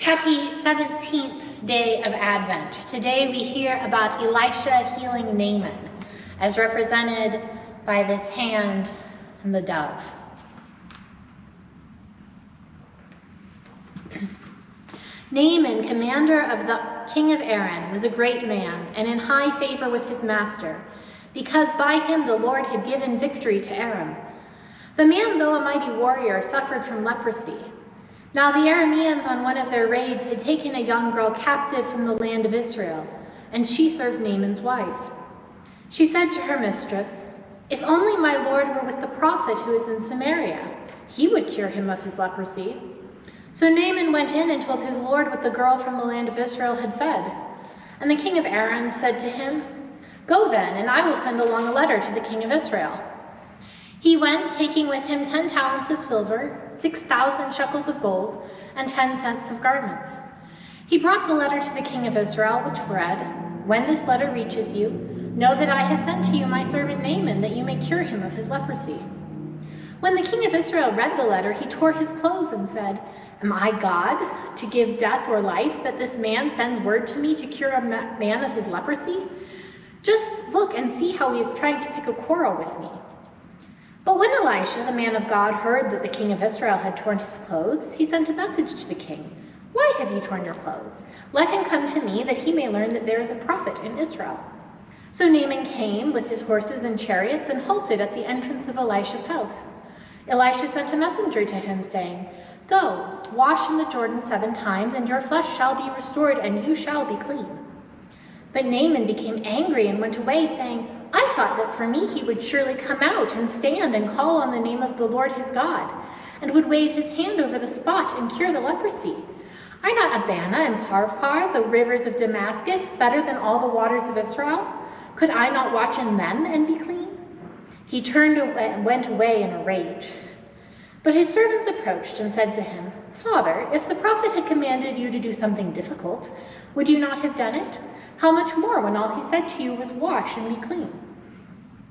Happy 17th day of Advent. Today we hear about Elisha healing Naaman, as represented by this hand and the dove. Naaman, commander of the king of Aram, was a great man and in high favor with his master, because by him the Lord had given victory to Aram. The man, though a mighty warrior, suffered from leprosy. Now the Arameans on one of their raids had taken a young girl captive from the land of Israel, and she served Naaman's wife. She said to her mistress, "If only my lord were with the prophet who is in Samaria, he would cure him of his leprosy." So Naaman went in and told his lord what the girl from the land of Israel had said. And the king of Aram said to him, "Go then, and I will send along a letter to the king of Israel." He went, taking with him 10 talents of silver, 6,000 shekels of gold, and 10 sets of garments. He brought the letter to the king of Israel, which read, "When this letter reaches you, know that I have sent to you my servant Naaman, that you may cure him of his leprosy." When the king of Israel read the letter, he tore his clothes and said, "Am I God, to give death or life, that this man sends word to me to cure a man of his leprosy? Just look and see how he is trying to pick a quarrel with me." But when Elisha, the man of God, heard that the king of Israel had torn his clothes, he sent a message to the king. "Why have you torn your clothes? Let him come to me, that he may learn that there is a prophet in Israel." So Naaman came with his horses and chariots and halted at the entrance of Elisha's house. Elisha sent a messenger to him, saying, "Go, wash in the Jordan 7 times, and your flesh shall be restored, and you shall be clean." But Naaman became angry and went away, saying, "I thought that for me he would surely come out and stand and call on the name of the Lord his God, and would wave his hand over the spot and cure the leprosy. Are not Abana and Pharpar, the rivers of Damascus, better than all the waters of Israel? Could I not watch in them and be clean?" He turned away and went away in a rage. But his servants approached and said to him, "Father, if the prophet had commanded you to do something difficult, would you not have done it? How much more when all he said to you was wash and be clean?"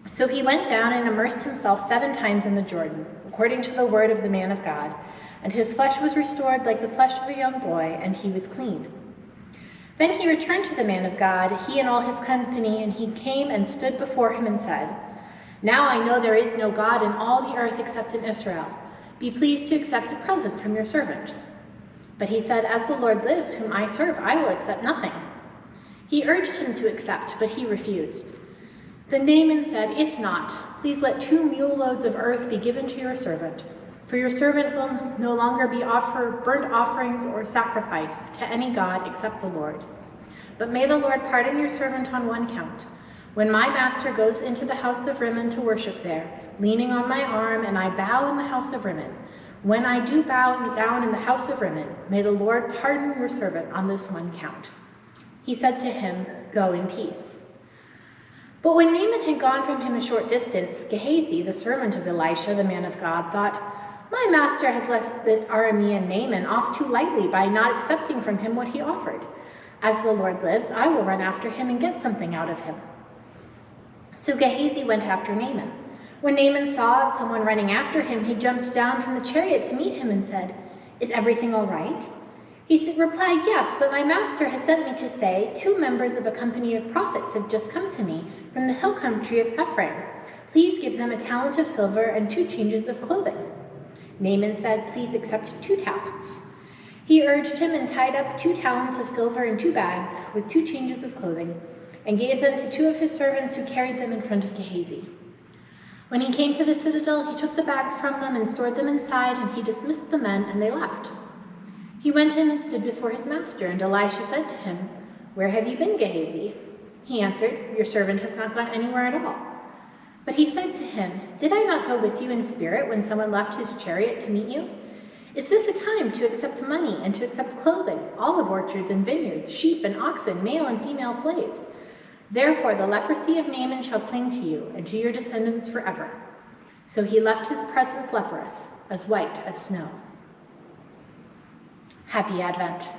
So he went down and immersed himself 7 times in the Jordan, according to the word of the man of God, and his flesh was restored like the flesh of a young boy, and he was clean. Then he returned to the man of God, he and all his company, and he came and stood before him and said, "Now I know there is no God in all the earth except in Israel. Be pleased to accept a present from your servant." But he said, "As the Lord lives, whom I serve, I will accept nothing." He urged him to accept, but he refused. Then Naaman said, "If not, please let 2 mule loads of earth be given to your servant, for your servant will no longer be offered burnt offerings or sacrifice to any god except the Lord. But may the Lord pardon your servant on one count. When my master goes into the house of Rimmon to worship there, leaning on my arm, and I bow in the house of Rimmon, when I do bow down in the house of Rimmon, may the Lord pardon your servant on this one count." He said to him, "Go in peace." But when Naaman had gone from him a short distance, Gehazi, the servant of Elisha, the man of God, thought, "My master has let this Aramean Naaman off too lightly by not accepting from him what he offered. As the Lord lives, I will run after him and get something out of him." So Gehazi went after Naaman. When Naaman saw someone running after him, he jumped down from the chariot to meet him and said, "Is everything all right?" He replied, "Yes, but my master has sent me to say, 2 members of a company of prophets have just come to me from the hill country of Ephraim. Please give them a talent of silver and 2 changes of clothing." Naaman said, "Please accept 2 talents." He urged him and tied up 2 talents of silver in 2 bags with 2 changes of clothing, and gave them to 2 of his servants who carried them in front of Gehazi. When he came to the citadel, he took the bags from them and stored them inside, and he dismissed the men, and they left. He went in and stood before his master, and Elisha said to him, "Where have you been, Gehazi?" He answered, "Your servant has not gone anywhere at all." But he said to him, "Did I not go with you in spirit when someone left his chariot to meet you? Is this a time to accept money and to accept clothing, olive orchards and vineyards, sheep and oxen, male and female slaves? Therefore the leprosy of Naaman shall cling to you and to your descendants forever." So he left his presence leprous, as white as snow. Happy Advent.